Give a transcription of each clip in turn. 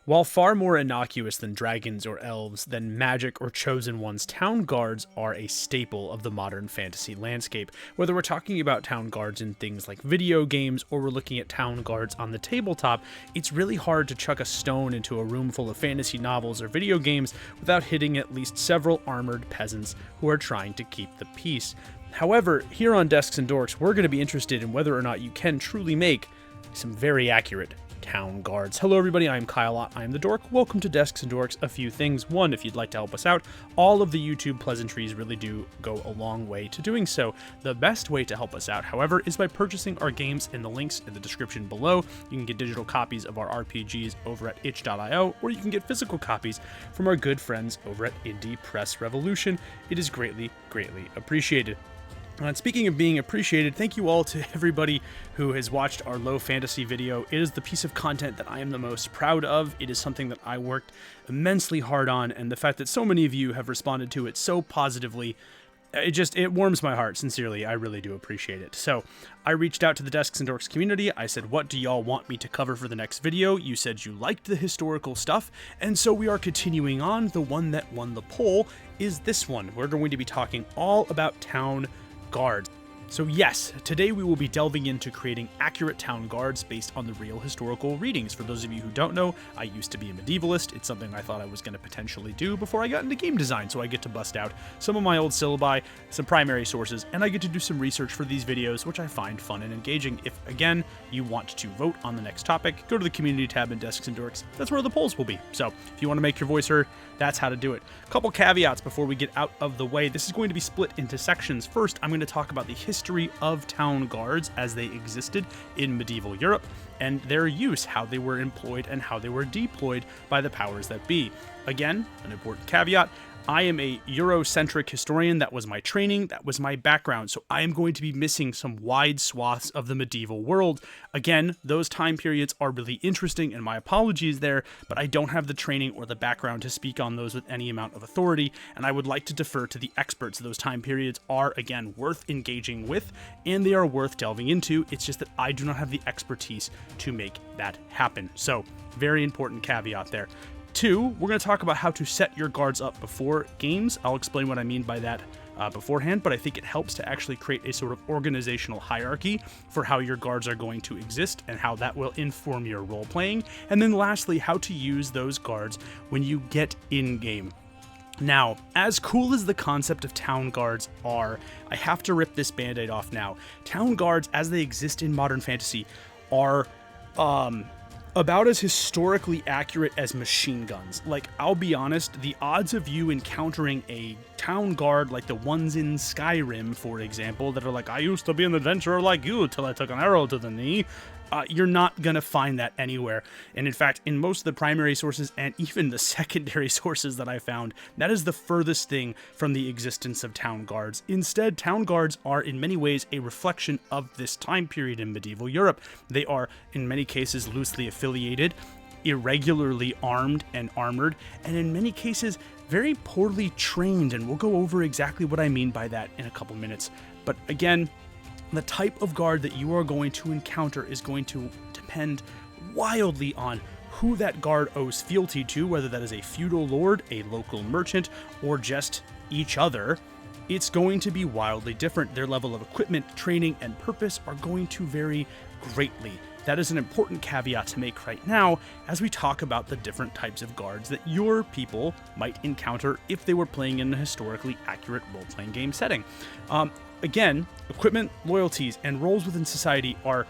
While far more innocuous than dragons or elves, than magic or chosen ones, town guards are a staple of the modern fantasy landscape. Whether we're talking about town guards in things like video games or we're looking at town guards on the tabletop, it's really hard to chuck a stone into a room full of fantasy novels or video games without hitting at least several armored peasants who are trying to keep the peace. However, here on Desks and Dorks, we're going to be interested in whether or not you can truly make some very accurate town guards. Hello everybody, I'm Kyle, I'm the Dork. Welcome to Desks and Dorks. A few things. One, if you'd like to help us out, all of the YouTube pleasantries really do go a long way to doing so. The best way to help us out, however, is by purchasing our games in the links in the description below. You can get digital copies of our RPGs over at itch.io, or you can get physical copies from our good friends over at Indie Press Revolution. It is greatly, greatly appreciated. And speaking of being appreciated, thank you all to everybody who has watched our low fantasy video. It is the piece of content that I am the most proud of. It is something that I worked immensely hard on, and the fact that so many of you have responded to it so positively, it warms my heart. Sincerely, I really do appreciate it. So I reached out to the Desks and Dorks community. I said, what do y'all want me to cover for the next video? You said you liked the historical stuff, and so we are continuing on. The one that won the poll is this one. We're going to be talking all about town guards. So yes, today we will be delving into creating accurate town guards based on the real historical readings. For those of you who don't know, I used to be a medievalist. It's something I thought I was going to potentially do before I got into game design, so I get to bust out some of my old syllabi, some primary sources, and I get to do some research for these videos, which I find fun and engaging. If, again, you want to vote on the next topic, go to the community tab in Desks and Dorks. That's where the polls will be. So if you want to make your voice heard, that's how to do it. A couple caveats before we get out of the way. This is going to be split into sections. First, I'm going to talk about the history of town guards as they existed in medieval Europe and their use, how they were employed and how they were deployed by the powers that be. Again, an important caveat, I am a Eurocentric historian. That was my training, that was my background, so I am going to be missing some wide swaths of the medieval world. Again, those time periods are really interesting, and my apologies there, but I don't have the training or the background to speak on those with any amount of authority, and I would like to defer to the experts. Those time periods are, again, worth engaging with, and they are worth delving into. It's just that I do not have the expertise to make that happen. So, very important caveat there. Two, we're going to talk about how to set your guards up before games. I'll explain what I mean by that beforehand, but I think it helps to actually create a sort of organizational hierarchy for how your guards are going to exist and how that will inform your role playing. And then lastly, how to use those guards when you get in-game. Now, as cool as the concept of town guards are, I have to rip this band-aid off now. Town guards, as they exist in modern fantasy, are about as historically accurate as machine guns. Like, I'll be honest, the odds of you encountering a town guard like the ones in Skyrim, for example, that are like, I used to be an adventurer like you till I took an arrow to the knee, you're not going to find that anywhere. And in fact, in most of the primary sources and even the secondary sources that I found, that is the furthest thing from the existence of town guards. Instead, town guards are in many ways a reflection of this time period in medieval Europe. They are, in many cases, loosely affiliated, irregularly armed and armored, and in many cases, very poorly trained. And we'll go over exactly what I mean by that in a couple minutes. But again, the type of guard that you are going to encounter is going to depend wildly on who that guard owes fealty to, whether that is a feudal lord, a local merchant, or just each other. It's going to be wildly different. Their level of equipment, training, and purpose are going to vary greatly. That is an important caveat to make right now as we talk about the different types of guards that your people might encounter if they were playing in a historically accurate role-playing game setting. Again, equipment, loyalties, and roles within society are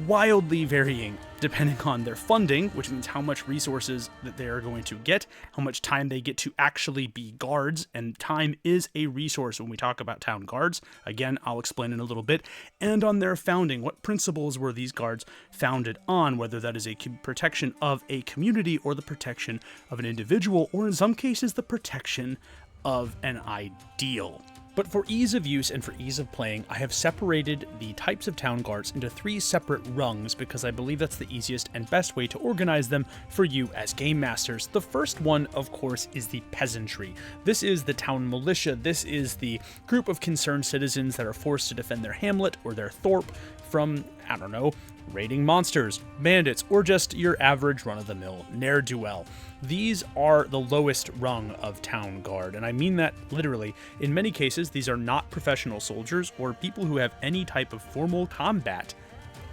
wildly varying depending on their funding, which means how much resources that they are going to get, how much time they get to actually be guards, and time is a resource when we talk about town guards. Again, I'll explain in a little bit. And on their founding, what principles were these guards founded on, whether that is a protection of a community or the protection of an individual, or in some cases, the protection of an ideal. But for ease of use and for ease of playing, I have separated the types of town guards into 3 separate rungs because I believe that's the easiest and best way to organize them for you as game masters. The first one, of course, is the peasantry. This is the town militia. This is the group of concerned citizens that are forced to defend their hamlet or their thorp from, I don't know, raiding monsters, bandits, or just your average run-of-the-mill ne'er-do-well. These are the lowest rung of town guard, and I mean that literally. In many cases, these are not professional soldiers or people who have any type of formal combat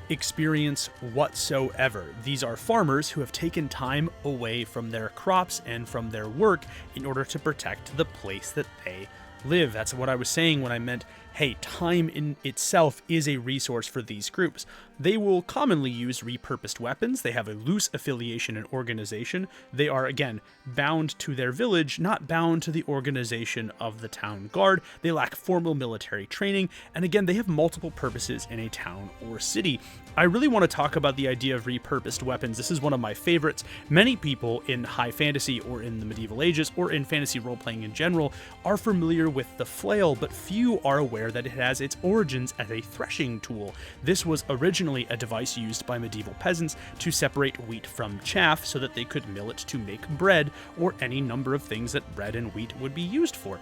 experience whatsoever. These are farmers who have taken time away from their crops and from their work in order to protect the place that they live. That's what I was saying when I meant, hey, time in itself is a resource for these groups. They will commonly use repurposed weapons. They have a loose affiliation and organization. They are, again, bound to their village, not bound to the organization of the town guard. They lack formal military training, and again, they have multiple purposes in a town or city. I really want to talk about the idea of repurposed weapons. This is one of my favorites. Many people in high fantasy or in the medieval ages or in fantasy role-playing in general are familiar with the flail, but few are aware that it has its origins as a threshing tool. This was originally a device used by medieval peasants to separate wheat from chaff so that they could mill it to make bread or any number of things that bread and wheat would be used for.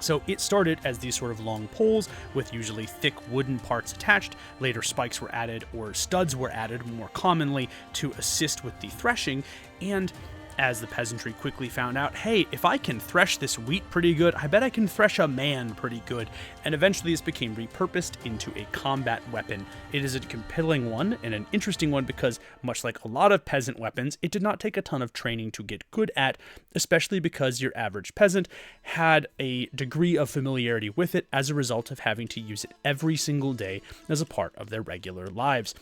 So it started as these sort of long poles with usually thick wooden parts attached. Later spikes were added, or studs were added more commonly, to assist with the threshing. And as the peasantry quickly found out, hey, if I can thresh this wheat pretty good, I bet I can thresh a man pretty good. And eventually this became repurposed into a combat weapon. It is a compelling one and an interesting one because, much like a lot of peasant weapons, it did not take a ton of training to get good at, especially because your average peasant had a degree of familiarity with it as a result of having to use it every single day as a part of their regular lives.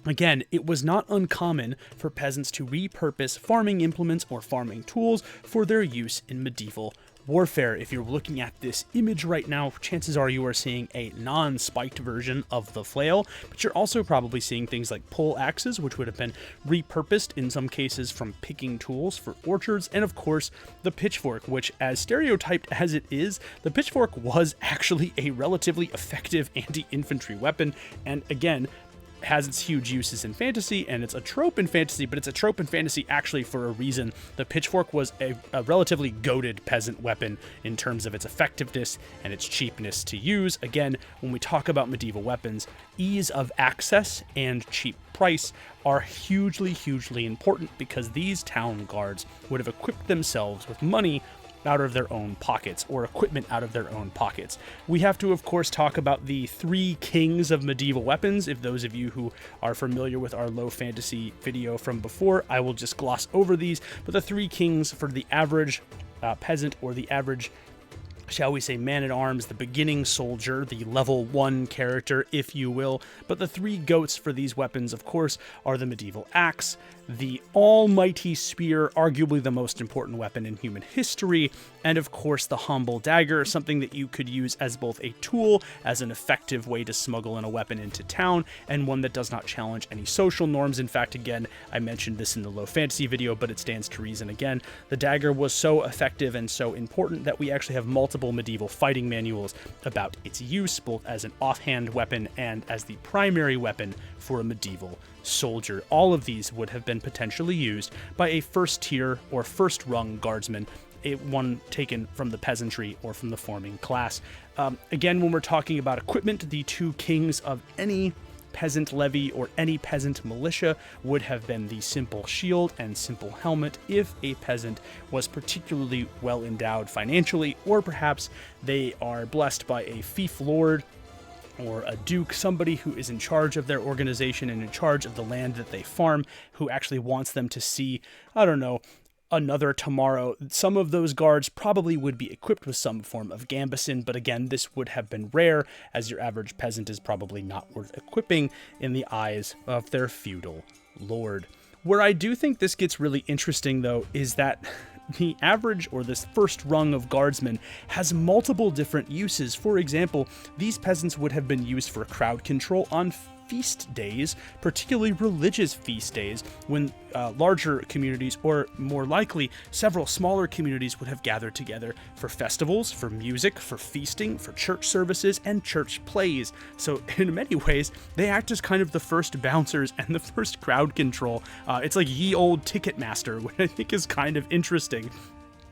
Again, it was not uncommon for peasants to repurpose farming implements or farming tools for their use in medieval warfare. If you're looking at this image right now, chances are you are seeing a non-spiked version of the flail, but you're also probably seeing things like pole axes, which would have been repurposed in some cases from picking tools for orchards, and of course the pitchfork, which, as stereotyped as it is, the pitchfork was actually a relatively effective anti-infantry weapon, and again, has its huge uses in fantasy, and it's a trope in fantasy, but it's a trope in fantasy actually for a reason. The pitchfork was a relatively goated peasant weapon in terms of its effectiveness and its cheapness to use. Again, when we talk about medieval weapons, ease of access and cheap price are hugely important because these town guards would have equipped themselves with money out of their own pockets, or equipment out of their own pockets. We have to, of course, talk about the three kings of medieval weapons. If those of you who are familiar with our low fantasy video from before, I will just gloss over these, but the three kings for the average peasant, or the average, shall we say, man-at-arms, the beginning soldier, the level 1 character, if you will. But the three goats for these weapons, of course, are the medieval axe, the almighty spear, arguably the most important weapon in human history, and of course the humble dagger, something that you could use as both a tool, as an effective way to smuggle in a weapon into town, and one that does not challenge any social norms. In fact, again, I mentioned this in the low fantasy video, but it stands to reason again. The dagger was so effective and so important that we actually have multiple medieval fighting manuals about its use, both as an offhand weapon and as the primary weapon for a medieval soldier. All of these would have been potentially used by a first tier or first rung guardsman, one taken from the peasantry or from the farming class. Again, when we're talking about equipment, the two kings of any peasant levy or any peasant militia would have been the simple shield and simple helmet if a peasant was particularly well endowed financially, or perhaps they are blessed by a fief lord or a duke, somebody who is in charge of their organization and in charge of the land that they farm, who actually wants them to see, I don't know, another tomorrow. Some of those guards probably would be equipped with some form of gambeson, but again, this would have been rare, as your average peasant is probably not worth equipping in the eyes of their feudal lord. Where I do think this gets really interesting, though, is that the average, or this first rung of guardsmen, has multiple different uses. For example, these peasants would have been used for crowd control on feast days, particularly religious feast days, when larger communities, or more likely several smaller communities, would have gathered together for festivals, for music, for feasting, for church services, and church plays. So in many ways, they act as kind of the first bouncers and the first crowd control. It's like ye old Ticketmaster, which I think is kind of interesting.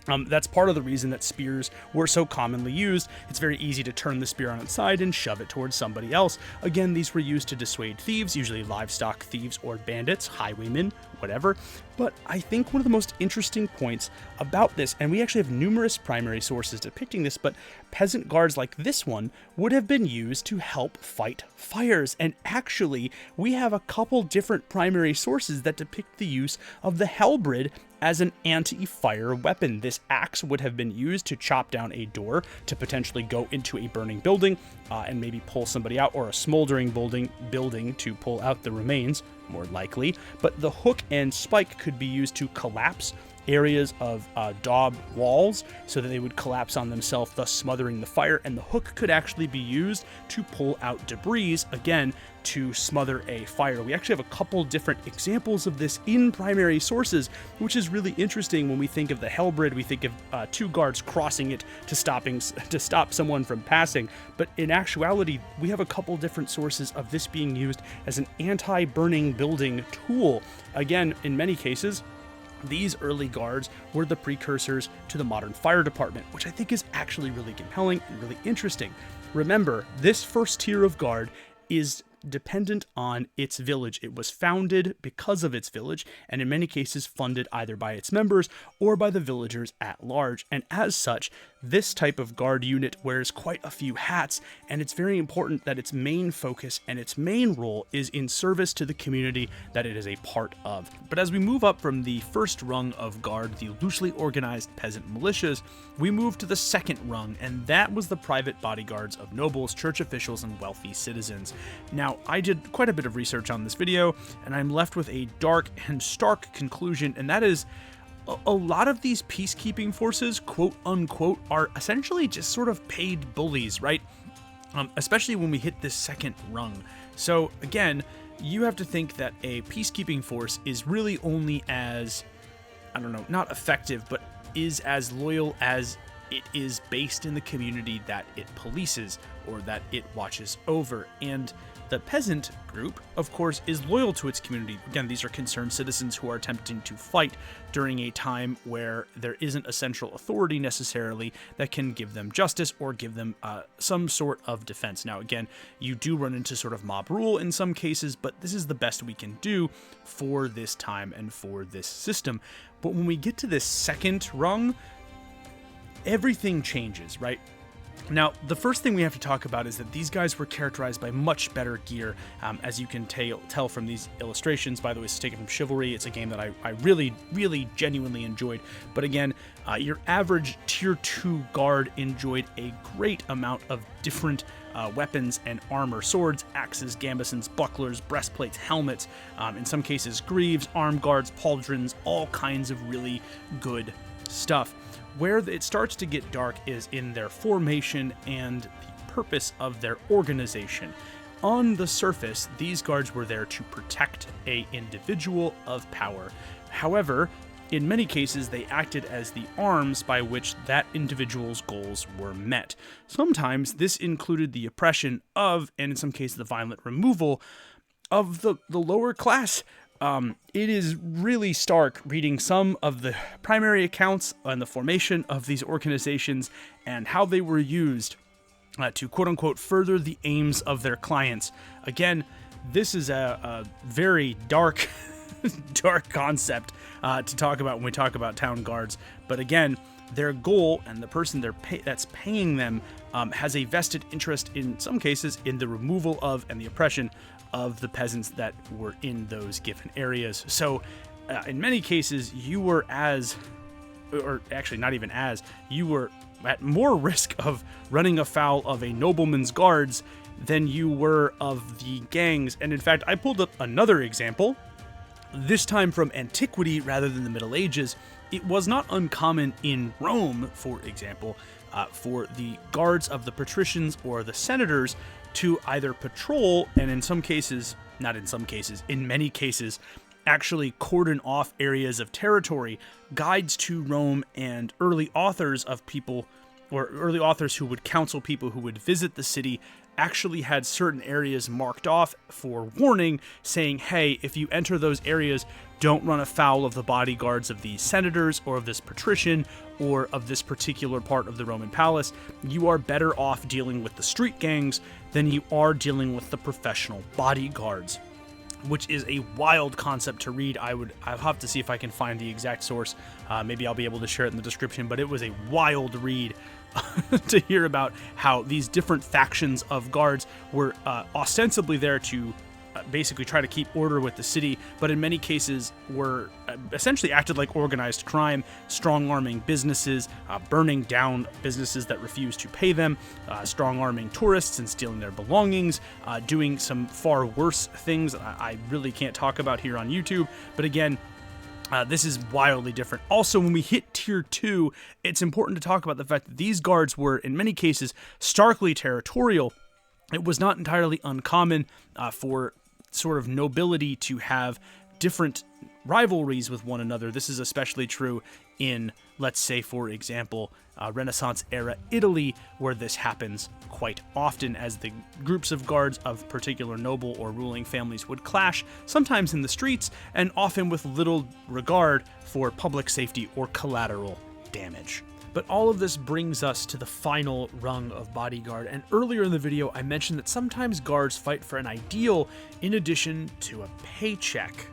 That's part of the reason that spears were so commonly used. It's very easy to turn the spear on its side and shove it towards somebody else. Again, these were used to dissuade thieves, usually livestock thieves or bandits, highwaymen, whatever. But I think one of the most interesting points about this, and we actually have numerous primary sources depicting this, but peasant guards like this one would have been used to help fight fires. And actually, we have a couple different primary sources that depict the use of the halberd as an anti-fire weapon. This axe would have been used to chop down a door to potentially go into a burning building and maybe pull somebody out, or a smoldering building to pull out the remains, more likely. But the hook and spike could be used to collapse areas of daub walls so that they would collapse on themselves, thus smothering the fire. And the hook could actually be used to pull out debris, again, to smother a fire. We actually have a couple different examples of this in primary sources, which is really interesting. When we think of the halberd, we think of two guards crossing it to stop someone from passing. But in actuality, we have a couple different sources of this being used as an anti-burning building tool. Again, in many cases, these early guards were the precursors to the modern fire department, which I think is actually really compelling and really interesting. Remember, this first tier of guard is dependent on its village. It was founded because of its village, and in many cases funded either by its members or by the villagers at large. And as such, this type of guard unit wears quite a few hats, and it's very important that its main focus and its main role is in service to the community that it is a part of. But as we move up from the first rung of guard, the loosely organized peasant militias, we move to the second rung, and that was the private bodyguards of nobles, church officials, and wealthy citizens. Now, I did quite a bit of research on this video, and I'm left with a dark and stark conclusion, and that is a lot of these peacekeeping forces, quote unquote, are essentially just sort of paid bullies, right? Especially when we hit this second rung. So again, you have to think that a peacekeeping force is really only as, I don't know, not effective, but is as loyal as it is based in the community that it polices or that it watches over. And the peasant group, of course, is loyal to its community. Again, these are concerned citizens who are attempting to fight during a time where there isn't a central authority necessarily that can give them justice or give them some sort of defense. Now, again, you do run into sort of mob rule in some cases, but this is the best we can do for this time and for this system. But when we get to this second rung, everything changes, right? Now, the first thing we have to talk about is that these guys were characterized by much better gear, as you can tell from these illustrations. By the way, it's taken from Chivalry. It's a game that I really, really genuinely enjoyed. But again, your average Tier 2 guard enjoyed a great amount of different weapons and armor: swords, axes, gambesons, bucklers, breastplates, helmets, in some cases greaves, arm guards, pauldrons, all kinds of really good stuff. Where it starts to get dark is in their formation and the purpose of their organization. On the surface, these guards were there to protect an individual of power. However, in many cases, they acted as the arms by which that individual's goals were met. Sometimes this included the oppression of, and in some cases the violent removal of, the lower class. It is really stark reading some of the primary accounts on the formation of these organizations and how they were used to quote-unquote further the aims of their clients. Again, this is a very dark dark concept to talk about when we talk about town guards. But again, their goal and the person that's paying them has a vested interest, in some cases, in the removal of and the oppression of the peasants that were in those given areas. So in many cases, you were you were at more risk of running afoul of a nobleman's guards than you were of the gangs. And in fact, I pulled up another example, this time from antiquity rather than the Middle Ages. It was not uncommon in Rome, for example, for the guards of the patricians or the senators to either patrol, and in many cases, actually cordon off areas of territory. Guides to Rome and early authors who would counsel people who would visit the city actually had certain areas marked off for warning, saying, hey, if you enter those areas, don't run afoul of the bodyguards of these senators or of this patrician or of this particular part of the Roman palace. You are better off dealing with the street gangs than you are dealing with the professional bodyguards, which is a wild concept to read. I'll have to see if I can find the exact source. Maybe I'll be able to share it in the description, but it was a wild read to hear about how these different factions of guards were ostensibly there to basically try to keep order with the city, but in many cases were essentially acted like organized crime, strong-arming businesses, burning down businesses that refused to pay them, strong-arming tourists and stealing their belongings, doing some far worse things I really can't talk about here on YouTube. But again, this is wildly different. Also, when we hit Tier 2, it's important to talk about the fact that these guards were, in many cases, starkly territorial. It was not entirely uncommon for sort of nobility to have different rivalries with one another. This is especially true in, let's say, for example, Renaissance-era Italy, where this happens quite often as the groups of guards of particular noble or ruling families would clash, sometimes in the streets, and often with little regard for public safety or collateral damage. But all of this brings us to the final rung of bodyguard, and earlier in the video I mentioned that sometimes guards fight for an ideal in addition to a paycheck.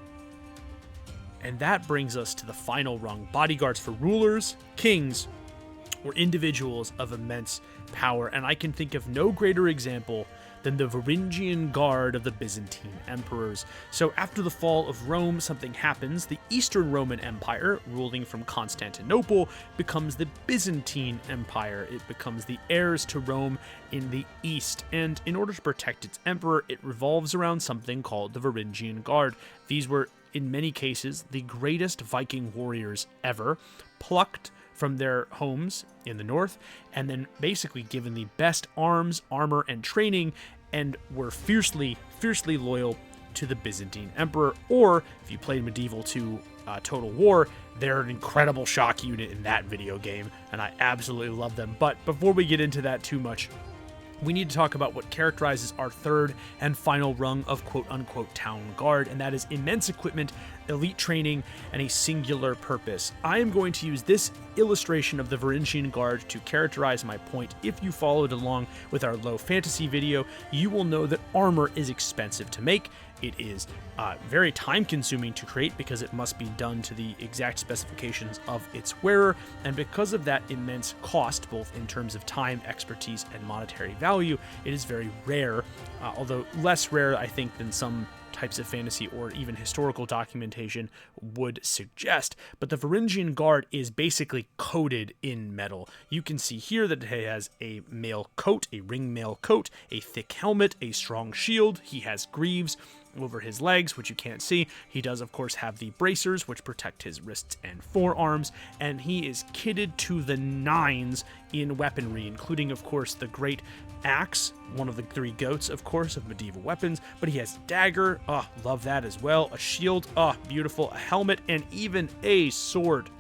And that brings us to the final rung, bodyguards for rulers, kings, or individuals of immense power. And I can think of no greater example than the Varangian Guard of the Byzantine emperors. So after the fall of Rome, something happens. The Eastern Roman Empire, ruling from Constantinople, becomes the Byzantine Empire. It becomes the heirs to Rome in the East. And in order to protect its emperor, it revolves around something called the Varangian Guard. These were, in many cases, the greatest Viking warriors ever, plucked from their homes in the north, and then basically given the best arms, armor, and training, and were fiercely loyal to the Byzantine Emperor. Or, if you played Medieval 2 Total War, they're an incredible shock unit in that video game, and I absolutely love them. But before we get into that too much, we need to talk about what characterizes our third and final rung of quote-unquote town guard, and that is immense equipment, elite training, and a singular purpose. I am going to use this illustration of the Varangian Guard to characterize my point. If you followed along with our low fantasy video, you will know that armor is expensive to make. It is very time-consuming to create because it must be done to the exact specifications of its wearer, and because of that immense cost, both in terms of time, expertise, and monetary value, it is very rare, although less rare, I think, than some types of fantasy or even historical documentation would suggest. But the Varangian Guard is basically coated in metal. You can see here that it has a mail coat, a ring mail coat, a thick helmet, a strong shield. He has greaves over his legs, which you can't see. He does, of course, have the bracers, which protect his wrists and forearms, and he is kitted to the nines in weaponry, including, of course, the great axe, one of the three goats, of course, of medieval weapons, but he has dagger, love that as well, a shield, beautiful, a helmet, and even a sword.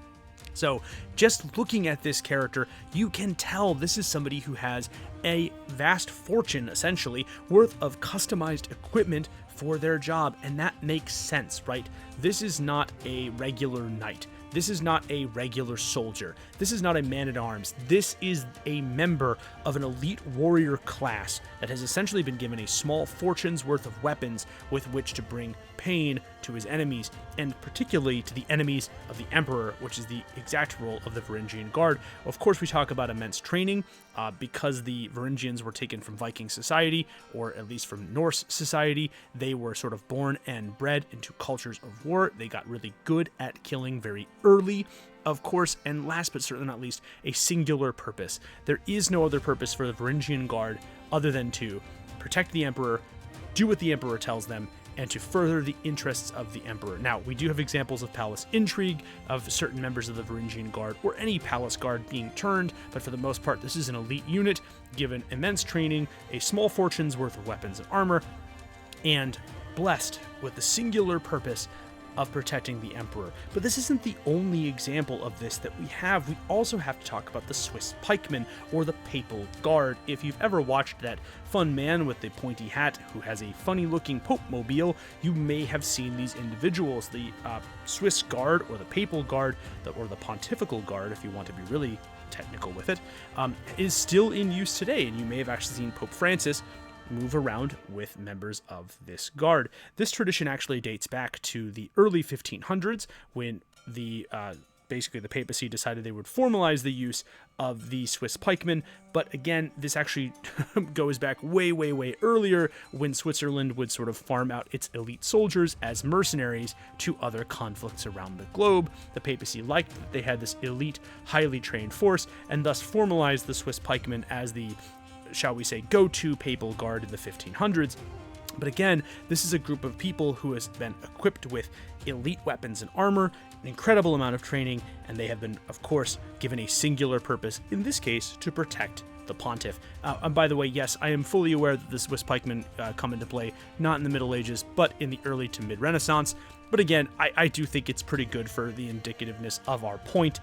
So just looking at this character, you can tell this is somebody who has a vast fortune, essentially, worth of customized equipment for their job, and that makes sense, right? This is not a regular knight. This is not a regular soldier. This is not a man-at-arms. This is a member of an elite warrior class that has essentially been given a small fortune's worth of weapons with which to bring pain to his enemies, and particularly to the enemies of the Emperor, which is the exact role of the Varangian Guard. Of course, we talk about immense training, because the Varangians were taken from Viking society, or at least from Norse society. They were sort of born and bred into cultures of war. They got really good at killing very early, of course, and last but certainly not least, a singular purpose. There is no other purpose for the Varangian Guard other than to protect the Emperor, do what the Emperor tells them, and to further the interests of the Emperor. Now, we do have examples of palace intrigue, of certain members of the Varangian Guard, or any palace guard being turned, but for the most part, this is an elite unit, given immense training, a small fortune's worth of weapons and armor, and blessed with the singular purpose of protecting the emperor. But this isn't the only example of this that we have. We also have to talk about the Swiss pikemen, or the Papal Guard. If you've ever watched that fun man with the pointy hat who has a funny looking Pope mobile, you may have seen these individuals. The Swiss Guard, or the Papal Guard, or the Pontifical Guard, if you want to be really technical with it, is still in use today, and you may have actually seen Pope Francis move around with members of this guard. This tradition actually dates back to the early 1500s, when basically the papacy decided they would formalize the use of the Swiss pikemen. But again, this actually goes back way, way, way earlier, when Switzerland would sort of farm out its elite soldiers as mercenaries to other conflicts around the globe. The papacy liked that they had this elite, highly trained force, and thus formalized the Swiss pikemen as the, shall we say, go-to papal guard in the 1500s. But again, this is a group of people who has been equipped with elite weapons and armor, an incredible amount of training, and they have been, of course, given a singular purpose, in this case, to protect the pontiff. And by the way, yes, I am fully aware that the Swiss pikemen come into play not in the Middle Ages, but in the early to mid-Renaissance. But again, I do think it's pretty good for the indicativeness of our point.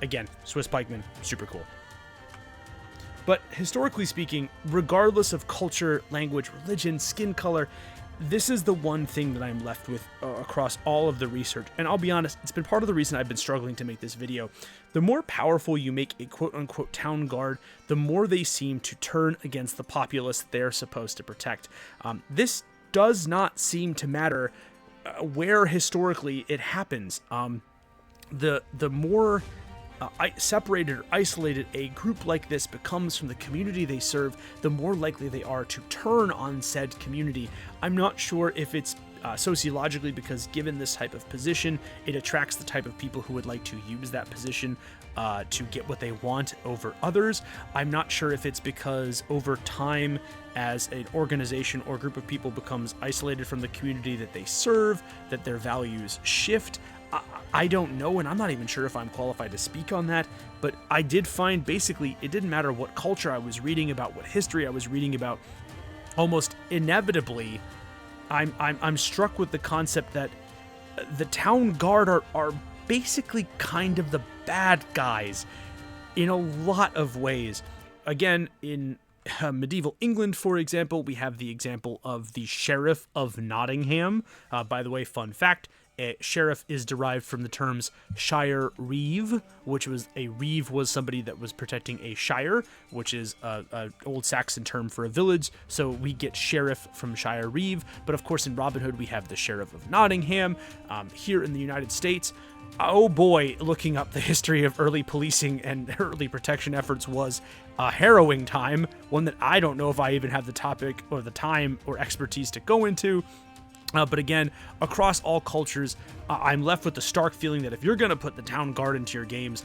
Again, Swiss pikemen, super cool. But historically speaking, regardless of culture, language, religion, skin color, this is the one thing that I'm left with across all of the research. And I'll be honest, it's been part of the reason I've been struggling to make this video. The more powerful you make a quote-unquote town guard, the more they seem to turn against the populace they're supposed to protect. This does not seem to matter where historically it happens. The more separated or isolated a group like this becomes from the community they serve, the more likely they are to turn on said community. I'm not sure if it's sociologically because given this type of position, it attracts the type of people who would like to use that position to get what they want over others. I'm not sure if it's because over time, as an organization or group of people becomes isolated from the community that they serve, that their values shift. I don't know, and I'm not even sure if I'm qualified to speak on that, but I did find basically it didn't matter what culture I was reading about, what history I was reading about, almost inevitably I'm struck with the concept that the town guard are basically kind of the bad guys in a lot of ways. Again, in medieval England, for example, we have the example of the Sheriff of Nottingham. By the way, fun fact, a sheriff is derived from the terms shire reeve, which was a reeve was somebody that was protecting a shire, which is a old Saxon term for a village. So we get sheriff from shire reeve. But of course, in Robin Hood, we have the Sheriff of Nottingham. Here in the United States, oh boy, looking up the history of early policing and early protection efforts was a harrowing time, one that I don't know if I even have the topic or the time or expertise to go into. But again, across all cultures, I'm left with the stark feeling that if you're going to put the town guard into your games,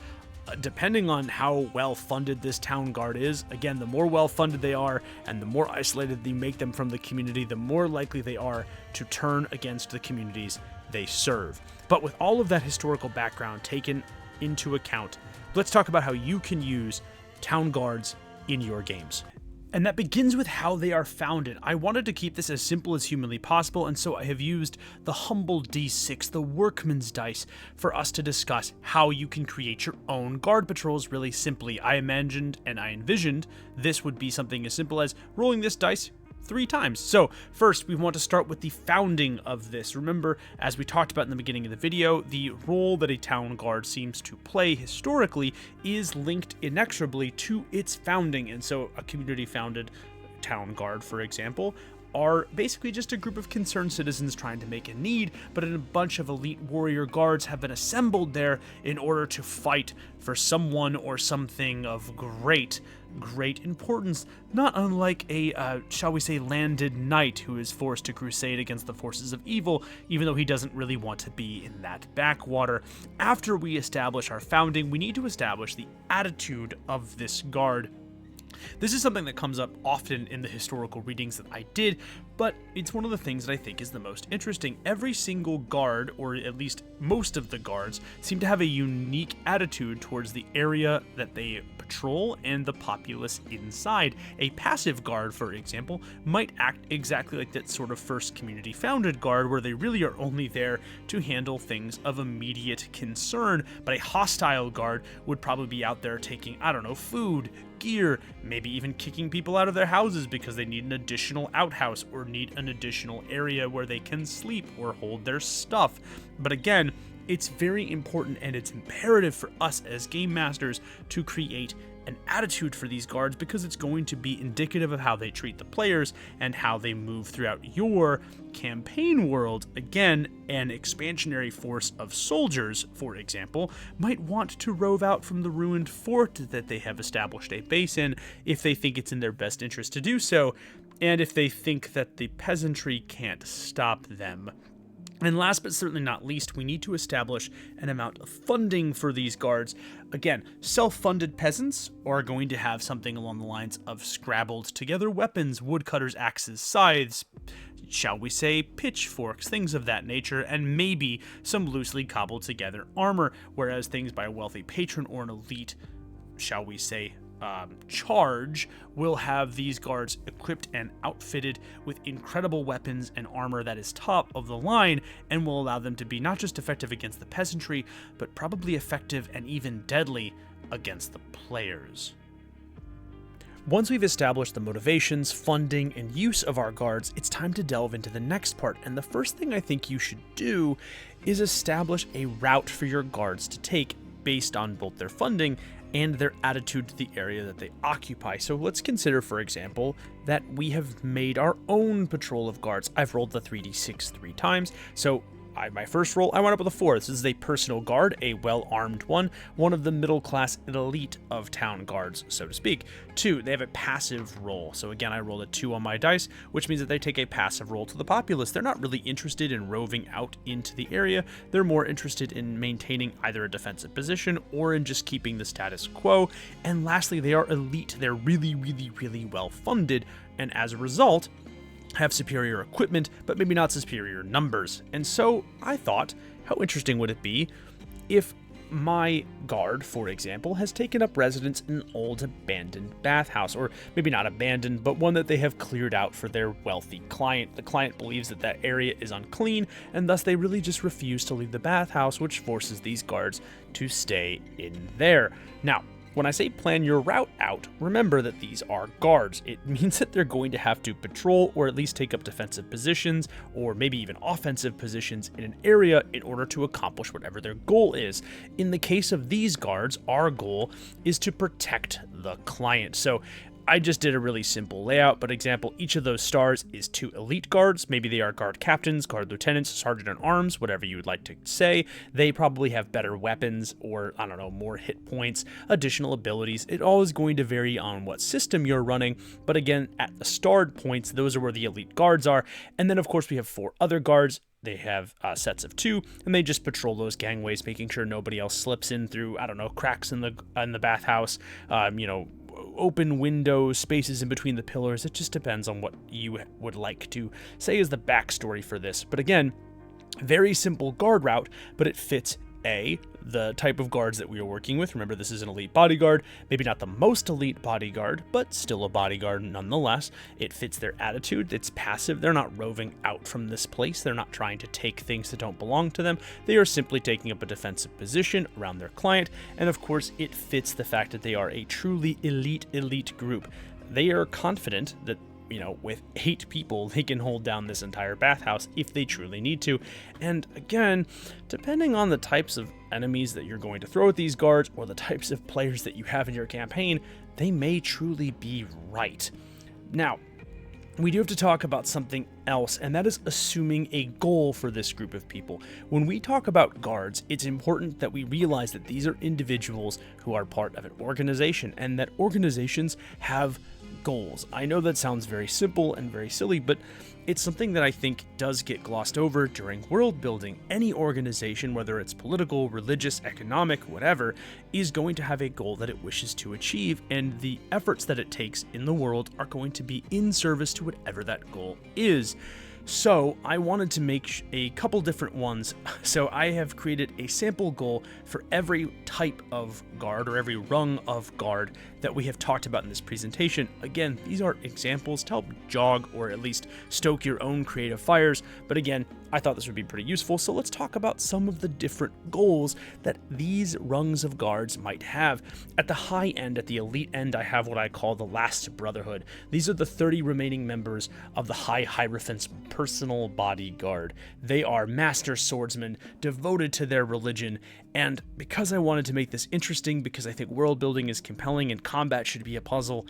depending on how well funded this town guard is, again, the more well funded they are and the more isolated you make them from the community, the more likely they are to turn against the communities they serve. But with all of that historical background taken into account, let's talk about how you can use town guards in your games. And that begins with how they are founded. I wanted to keep this as simple as humanly possible, and so I have used the humble D6, the workman's dice, for us to discuss how you can create your own guard patrols really simply. I imagined and I envisioned this would be something as simple as rolling this dice 3 times. So first, we want to start with the founding of this. Remember, as we talked about in the beginning of the video, the role that a town guard seems to play historically is linked inexorably to its founding. And so a community-founded town guard, for example, are basically just a group of concerned citizens trying to make a need, but a bunch of elite warrior guards have been assembled there in order to fight for someone or something of great importance, not unlike a, shall we say, landed knight who is forced to crusade against the forces of evil, even though he doesn't really want to be in that backwater. After we establish our founding, we need to establish the attitude of this guard. This is something that comes up often in the historical readings that I did, but it's one of the things that I think is the most interesting. Every single guard, or at least most of the guards, seem to have a unique attitude towards the area that they patrol and the populace inside. A passive guard, for example, might act exactly like that sort of first community founded guard, where they really are only there to handle things of immediate concern, but a hostile guard would probably be out there taking, I don't know, food, gear, maybe even kicking people out of their houses because they need an additional outhouse or need an additional area where they can sleep or hold their stuff. But again, it's very important and it's imperative for us as game masters to create an attitude for these guards, because it's going to be indicative of how they treat the players and how they move throughout your campaign world. Again, an expansionary force of soldiers, for example, might want to rove out from the ruined fort that they have established a base in if they think it's in their best interest to do so, and if they think that the peasantry can't stop them. And last but certainly not least, we need to establish an amount of funding for these guards. Again, self-funded peasants are going to have something along the lines of scrabbled together weapons, woodcutters, axes, scythes, shall we say pitchforks, things of that nature, and maybe some loosely cobbled together armor, whereas things by a wealthy patron or an elite, shall we say, charge, will have these guards equipped and outfitted with incredible weapons and armor that is top of the line, and will allow them to be not just effective against the peasantry, but probably effective and even deadly against the players. Once we've established the motivations, funding, and use of our guards, it's time to delve into the next part, and the first thing I think you should do is establish a route for your guards to take based on both their funding and their attitude to the area that they occupy. So let's consider, for example, that we have made our own patrol of guards. I've rolled the 3d6 3 times, so my first roll, I went up with a 4. This is a personal guard, a well-armed one of the middle-class elite of town guards, so to speak. 2, they have a passive roll. So again, I rolled a 2 on my dice, which means that they take a passive roll to the populace. They're not really interested in roving out into the area. They're more interested in maintaining either a defensive position or in just keeping the status quo. And lastly, they are elite. They're really, really, really well-funded, and as a result, have superior equipment, but maybe not superior numbers. And so I thought, how interesting would it be if my guard, for example, has taken up residence in an old abandoned bathhouse, or maybe not abandoned, but one that they have cleared out for their wealthy client. The client believes that that area is unclean, and thus they really just refuse to leave the bathhouse, which forces these guards to stay in there. Now, when I say plan your route out, remember that these are guards. It means that they're going to have to patrol or at least take up defensive positions or maybe even offensive positions in an area in order to accomplish whatever their goal is. In the case of these guards, our goal is to protect the client. So I just did a really simple layout, but example, each of those stars is 2 elite guards. Maybe they are guard captains, guard lieutenants, sergeant at arms, whatever you would like to say. They probably have better weapons or, I don't know, more hit points, additional abilities. It all is going to vary on what system you're running, but again, at the starred points, those are where the elite guards are. And then, of course, we have 4 other guards. They have sets of 2, and they just patrol those gangways, making sure nobody else slips in through, I don't know, cracks in the bathhouse, open windows, spaces in between the pillars. It just depends on what you would like to say is the backstory for this. But again, very simple guard route, but it fits the type of guards that we are working with. Remember, this is an elite bodyguard, maybe not the most elite bodyguard, but still a bodyguard nonetheless. It fits their attitude. It's passive. They're not roving out from this place. They're not trying to take things that don't belong to them. They are simply taking up a defensive position around their client. And of course, it fits the fact that they are a truly elite group. They are confident that, with 8 people, they can hold down this entire bathhouse if they truly need to. And again, depending on the types of enemies that you're going to throw at these guards or the types of players that you have in your campaign, they may truly be right. Now, we do have to talk about something else, and that is assuming a goal for this group of people. When we talk about guards, it's important that we realize that these are individuals who are part of an organization, and that organizations have goals. I know that sounds very simple and very silly, but it's something that I think does get glossed over during world building. Any organization, whether it's political, religious, economic, whatever, is going to have a goal that it wishes to achieve, and the efforts that it takes in the world are going to be in service to whatever that goal is. So I wanted to make a couple different ones. So I have created a sample goal for every type of guard or every rung of guard that we have talked about in this presentation. Again, these are examples to help jog or at least stoke your own creative fires. But again, I thought this would be pretty useful. So let's talk about some of the different goals that these rungs of guards might have. At the high end, at the elite end, I have what I call the Last Brotherhood. These are the 30 remaining members of the High Hierophant's personal bodyguard. They are master swordsmen, devoted to their religion, and because I wanted to make this interesting, because I think world building is compelling and combat should be a puzzle,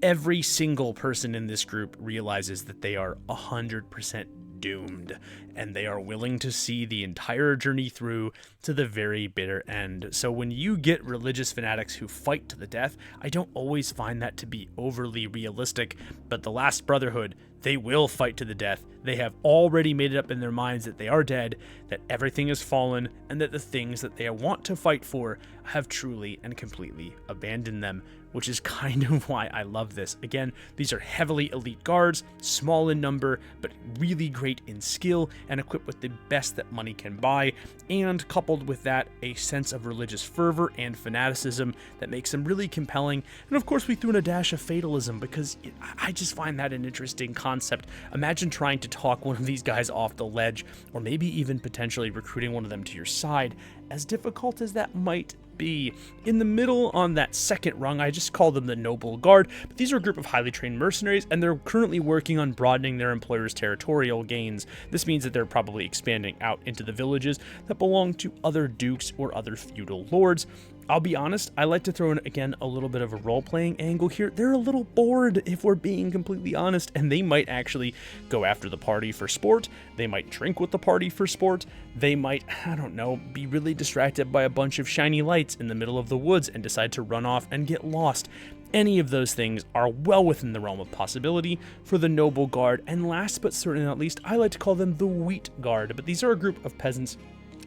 every single person in this group realizes that they are 100% doomed, and they are willing to see the entire journey through to the very bitter end. So when you get religious fanatics who fight to the death, I don't always find that to be overly realistic, but the Last Brotherhood, they will fight to the death. They have already made it up in their minds that they are dead, that everything has fallen, and that the things that they want to fight for have truly and completely abandoned them, which is kind of why I love this. Again, these are heavily elite guards, small in number, but really great in skill and equipped with the best that money can buy, and coupled with that, a sense of religious fervor and fanaticism that makes them really compelling. And of course, we threw in a dash of fatalism because I just find that an interesting concept. Imagine trying to talk one of these guys off the ledge, or maybe even potentially recruiting one of them to your side, as difficult as that might be. In the middle on that second rung, I just call them the Noble Guard, but these are a group of highly trained mercenaries, and they're currently working on broadening their employer's territorial gains. This means that they're probably expanding out into the villages that belong to other dukes or other feudal lords. I'll be honest, I like to throw in, again, a little bit of a role-playing angle here. They're a little bored, if we're being completely honest, and they might actually go after the party for sport. They might drink with the party for sport. They might, I don't know, be really distracted by a bunch of shiny lights in the middle of the woods and decide to run off and get lost. Any of those things are well within the realm of possibility for the Noble Guard. And last but certainly not least, I like to call them the Wheat Guard, but these are a group of peasants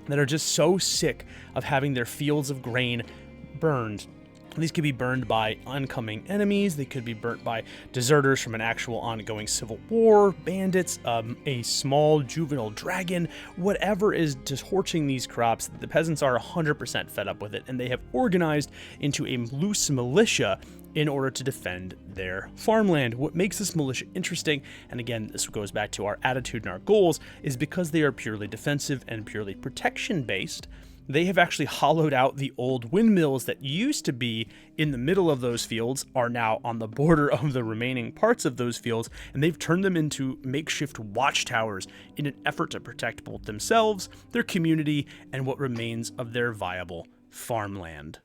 that are just so sick of having their fields of grain burned. These could be burned by oncoming enemies, they could be burnt by deserters from an actual ongoing civil war, bandits, a small juvenile dragon, whatever is torching these crops. The peasants are 100% fed up with it, and they have organized into a loose militia in order to defend their farmland. What makes this militia interesting, and again, this goes back to our attitude and our goals, is because they are purely defensive and purely protection-based. They have actually hollowed out the old windmills that used to be in the middle of those fields, are now on the border of the remaining parts of those fields, and they've turned them into makeshift watchtowers in an effort to protect both themselves, their community, and what remains of their viable farmland.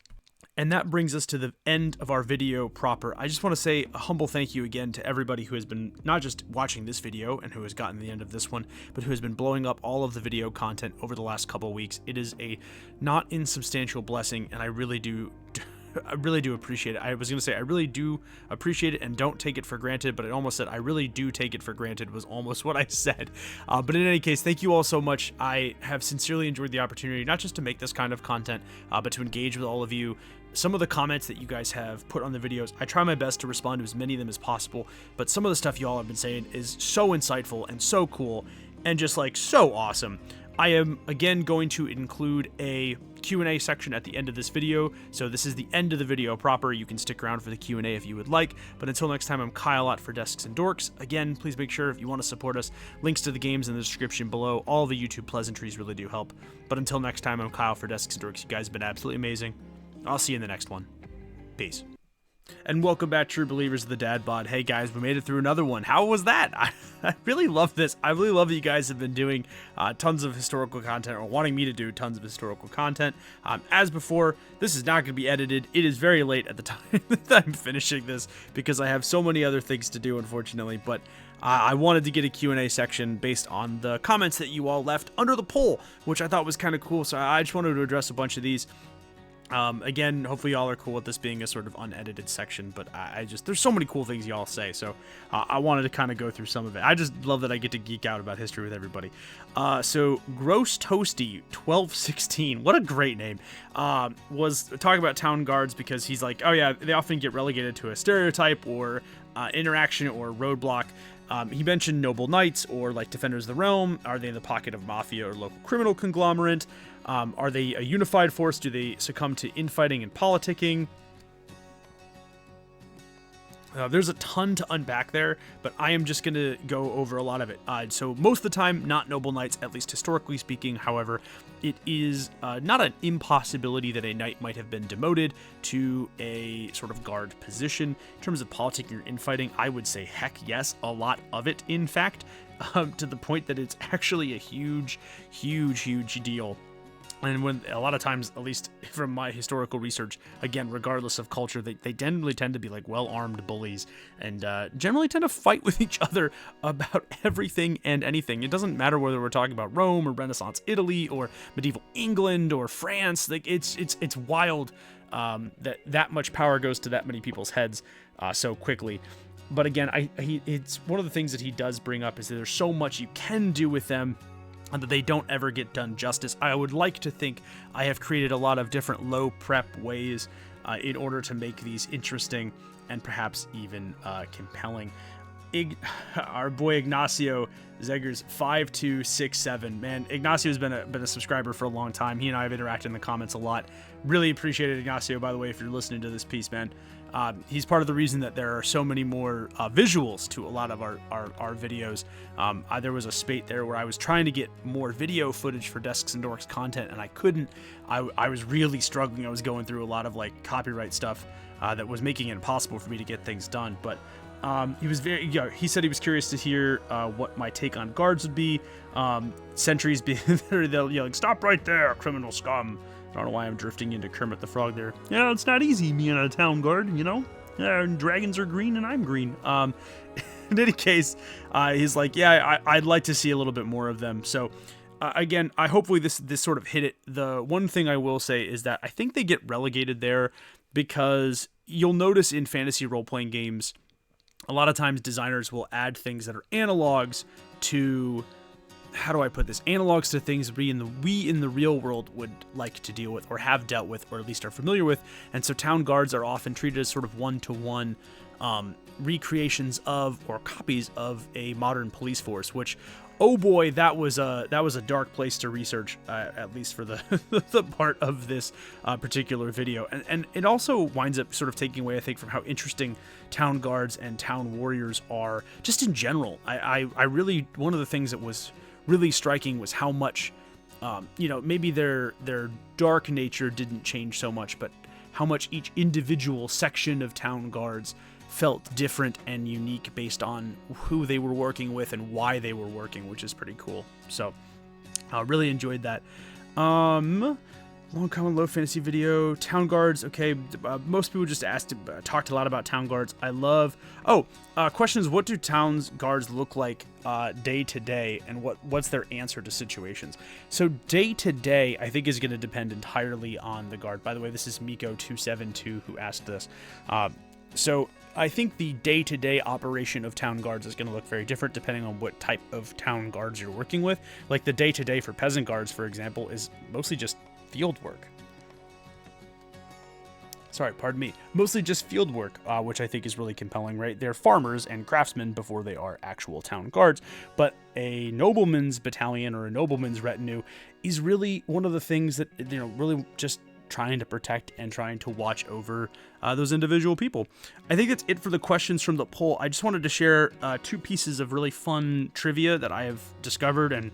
And that brings us to the end of our video proper. I just want to say a humble thank you again to everybody who has been not just watching this video and who has gotten to the end of this one, but who has been blowing up all of the video content over the last couple of weeks. It is a not insubstantial blessing, and I really do appreciate it. I was going to say I really do appreciate it and don't take it for granted, but I almost said I really do take it for granted was almost what I said. But in any case, thank you all so much. I have sincerely enjoyed the opportunity not just to make this kind of content, but to engage with all of you. Some of the comments that you guys have put on the videos, I try my best to respond to as many of them as possible, but some of the stuff you all have been saying is so insightful and so cool and just like so awesome. I am again going to include a Q&A section at the end of this video, so this is the end of the video proper. You can stick around for the Q&A if you would like, but until next time, I'm Kyle Ott for Desks and Dorks. Again, please make sure if you want to support us, links to the games in the description below. All the YouTube pleasantries really do help, but until next time, I'm Kyle for Desks and Dorks. You guys have been absolutely amazing. I'll see you in the next one. Peace. And welcome back, true believers of the Dad Bod. Hey guys, we made it through another one. How was that? I really love this. I really love that you guys have been doing tons of historical content, or wanting me to do tons of historical content. As before, this is not going to be edited. It is very late at the time that I'm finishing this because I have so many other things to do, unfortunately. But I wanted to get a Q&A section based on the comments that you all left under the poll, which I thought was kind of cool. So I just wanted to address a bunch of these. Again, hopefully y'all are cool with this being a sort of unedited section, but I just, there's so many cool things y'all say, so I wanted to kind of go through some of it. I just love that I get to geek out about history with everybody. So Gross Toasty 1216, what a great name, was talking about town guards because he's like, oh yeah, they often get relegated to a stereotype or interaction or roadblock. He mentioned noble knights or like defenders of the realm. Are they in the pocket of mafia or local criminal conglomerate? Are they a unified force? Do they succumb to infighting and politicking? There's a ton to unpack there, but I am just going to go over a lot of it. So most of the time, not noble knights, at least historically speaking. However, it is not an impossibility that a knight might have been demoted to a sort of guard position. In terms of politicking or infighting, I would say heck yes, a lot of it, in fact, to the point that it's actually a huge deal. And when a lot of times, at least from my historical research, again, regardless of culture, they generally tend to be like well-armed bullies and generally tend to fight with each other about everything and anything. It doesn't matter whether we're talking about Rome or Renaissance Italy or medieval England or France. Like it's wild that much power goes to that many people's heads so quickly. But again, it's one of the things that he does bring up is that there's so much you can do with them and that they don't ever get done justice. I would like to think I have created a lot of different low prep ways in order to make these interesting and perhaps even compelling. Our boy Ignacio Zeggers 5267, man, Ignacio's been a subscriber for a long time. He and I have interacted in the comments a lot. Really appreciate it, Ignacio, by the way, if you're listening to this piece, man. He's part of the reason that there are so many more visuals to a lot of our videos. There was a spate there where I was trying to get more video footage for Desks and Dorks content, and I couldn't. I was really struggling. I was going through a lot of like copyright stuff that was making it impossible for me to get things done. But he was he said he was curious to hear what my take on guards would be. Sentries being there, they'll yelling, "Stop right there, criminal scum." I don't know why I'm drifting into Kermit the Frog there. Yeah, it's not easy being a town guard, you know? Dragons are green and I'm green. In any case, he's like, yeah, I'd like to see a little bit more of them. So, again, hopefully this sort of hit it. The one thing I will say is that I think they get relegated there because you'll notice in fantasy role-playing games, a lot of times designers will add things that are analogs to... how do I put this? Analogs to things we in the real world would like to deal with or have dealt with or at least are familiar with. And so town guards are often treated as sort of one-to-one recreations of or copies of a modern police force, which, oh boy, that was a dark place to research, at least for the the part of this particular video. And it also winds up sort of taking away, I think, from how interesting town guards and town warriors are just in general. I really, one of the things that was really striking was how much, maybe their dark nature didn't change so much, but how much each individual section of town guards felt different and unique based on who they were working with and why they were working, which is pretty cool. So I really enjoyed that. Long common low fantasy video. Town guards. Okay, most people just talked a lot about town guards. I love... questions. What do town guards look like day to day, and what's their answer to situations? So day to day, I think, is going to depend entirely on the guard. By the way, this is Miko272 who asked this. So I think the day-to-day operation of town guards is going to look very different depending on what type of town guards you're working with. Like the day-to-day for peasant guards, for example, is mostly just field work. Sorry, pardon me. Mostly just field work, which I think is really compelling, right? They're farmers and craftsmen before they are actual town guards. But a nobleman's battalion or a nobleman's retinue is really one of the things that, really just trying to protect and trying to watch over those individual people. I think that's it for the questions from the poll. I just wanted to share two pieces of really fun trivia that I have discovered and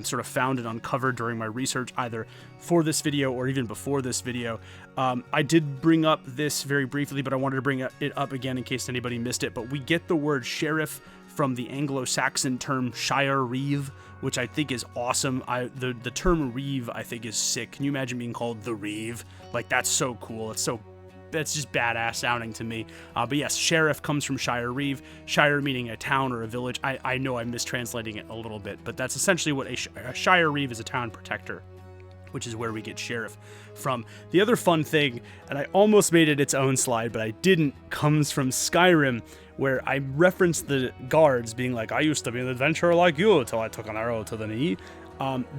sort of found and uncovered during my research, either for this video or even before this video. I did bring up this very briefly, but I wanted to bring it up again in case anybody missed it. But we get the word sheriff from the Anglo-Saxon term shire reeve, which I think is awesome. The term reeve, I think, is sick. Can you imagine being called the reeve? Like, that's so cool. That's just badass sounding to me. But yes, sheriff comes from shire reeve. Shire meaning a town or a village. I know I'm mistranslating it a little bit, but that's essentially what a shire reeve is, a town protector. which is where we get Sheriff from. The other fun thing, and I almost made it its own slide, but I didn't, comes from Skyrim, where I referenced the guards being like, I used to be an adventurer like you until I took an arrow to the knee.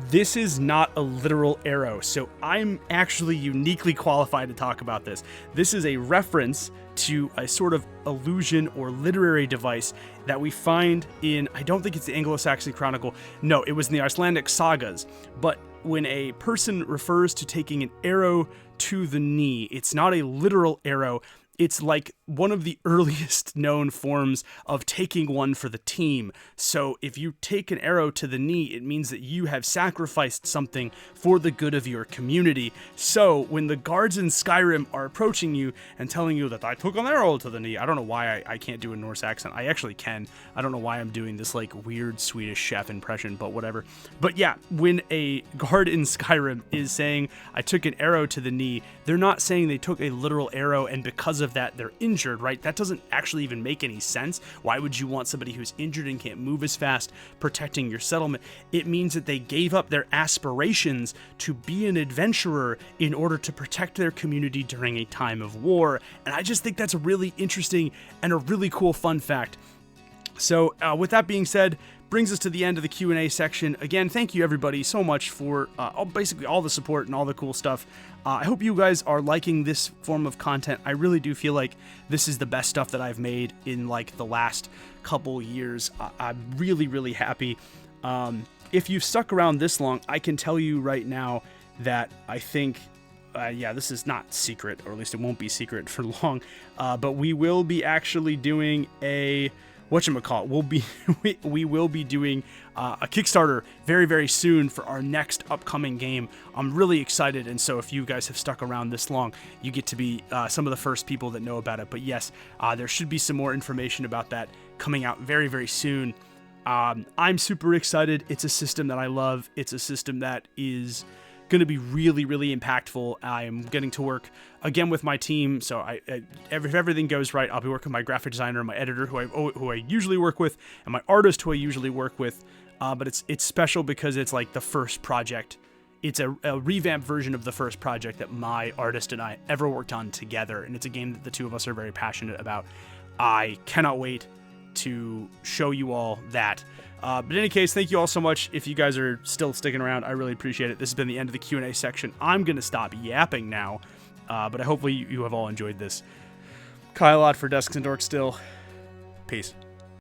This is not a literal arrow, so I'm actually uniquely qualified to talk about this. This is a reference to a sort of illusion or literary device that we find in, I don't think it's the Anglo-Saxon Chronicle, no, it was in the Icelandic sagas, but when a person refers to taking an arrow to the knee, it's not a literal arrow. It's like one of the earliest known forms of taking one for the team. So if you take an arrow to the knee, it means that you have sacrificed something for the good of your community. So when the guards in Skyrim are approaching you and telling you that I took an arrow to the knee, I don't know why I can't do a Norse accent. I actually can. I don't know why I'm doing this like weird Swedish chef impression, but whatever. But yeah, when a guard in Skyrim is saying I took an arrow to the knee, they're not saying they took a literal arrow and because of that they're injured, right? That doesn't actually even make any sense. Why would you want somebody who's injured and can't move as fast protecting your settlement? It means that they gave up their aspirations to be an adventurer in order to protect their community during a time of war. And I just think that's a really interesting and a really cool fun fact. So with that being said, brings us to the end of the Q&A section. Again, thank you everybody so much for basically all the support and all the cool stuff. I hope you guys are liking this form of content. I really do feel like this is the best stuff that I've made in like the last couple years. I'm really, really happy. If you've stuck around this long, I can tell you right now that I think this is not secret, or at least it won't be secret for long, but we will be actually doing a whatchamacallit, we will be doing a Kickstarter very, very soon for our next upcoming game. I'm really excited, and so if you guys have stuck around this long, you get to be some of the first people that know about it. But yes, there should be some more information about that coming out very, very soon. I'm super excited. It's a system that I love. It's a system that is going to be really, really impactful. I'm getting to work again with my team, so if everything goes right, I'll be working with my graphic designer, my editor, who I usually work with, and my artist, who I usually work with. But it's special because it's like the first project. It's a revamped version of the first project that my artist and I ever worked on together, and it's a game that the two of us are very passionate about. I cannot wait to show you all that. But in any case, thank you all so much. If you guys are still sticking around, I really appreciate it. This has been the end of the Q&A section. I'm going to stop yapping now, but hopefully you have all enjoyed this. Kyle Ott for Desks and Dorks still. Peace.